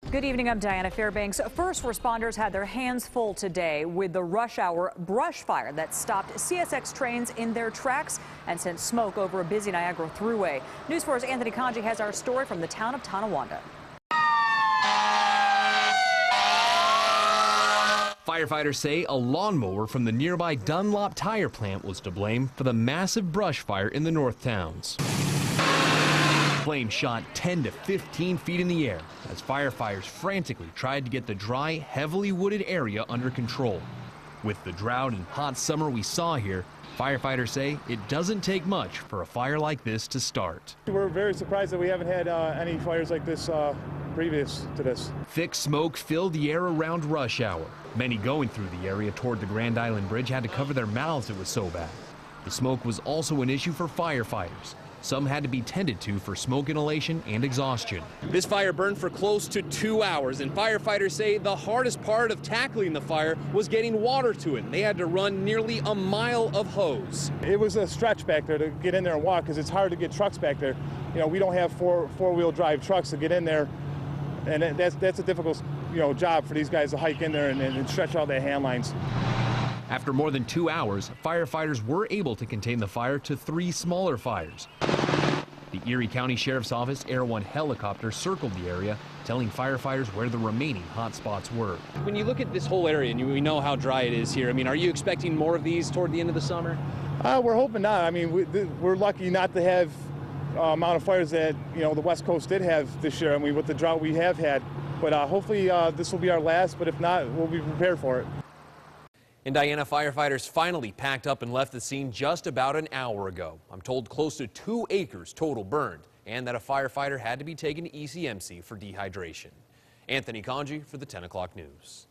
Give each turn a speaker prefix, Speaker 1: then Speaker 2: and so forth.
Speaker 1: Good evening, I'm Diana Fairbanks. First responders had their hands full today with the rush hour brush fire that stopped CSX trains in their tracks and sent smoke over a busy Niagara Thruway. News 4's Anthony CONGI has our story from the town of Tonawanda.
Speaker 2: Firefighters say a lawnmower from the nearby Dunlop tire plant was to blame for the massive brush fire in the north towns. Flames shot 10 to 15 feet in the air as firefighters frantically tried to get the dry, heavily wooded area under control. With the drought and hot summer we saw here, firefighters say it doesn't take much for a fire like this to start.
Speaker 3: We're very surprised that we haven't had any fires like this previous to this.
Speaker 2: Thick smoke filled the air around rush hour. Many going through the area toward the Grand Island Bridge had to cover their mouths, it was so bad. The smoke was also an issue for firefighters. Some had to be tended to for smoke inhalation and exhaustion.
Speaker 4: This fire burned for close to 2 hours, and firefighters say the hardest part of tackling the fire was getting water to it. They had to run nearly a mile of hose.
Speaker 3: It was a stretch back there to get in there and walk because it's hard to get trucks back there. You know, we don't have four-wheel drive trucks to get in there, and that's a difficult, job for these guys to hike in there and stretch all their hand lines.
Speaker 2: After more than 2 hours, firefighters were able to contain the fire to 3 smaller fires. The Erie County Sheriff's Office Air 1 helicopter circled the area, telling firefighters where the remaining hot spots were.
Speaker 4: When you look at this whole area, and we know how dry it is here, are you expecting more of these toward the end of the summer?
Speaker 3: We're hoping not. We're lucky not to have amount of fires that, the West Coast did have this year, with the drought we have had. But hopefully this will be our last, but if not, we'll be prepared for it.
Speaker 4: In Diana, firefighters finally packed up and left the scene just about an hour ago. I'm told close to 2 acres total burned, and that a firefighter had to be taken to ECMC for dehydration. Anthony CONGI for the 10 o'clock news.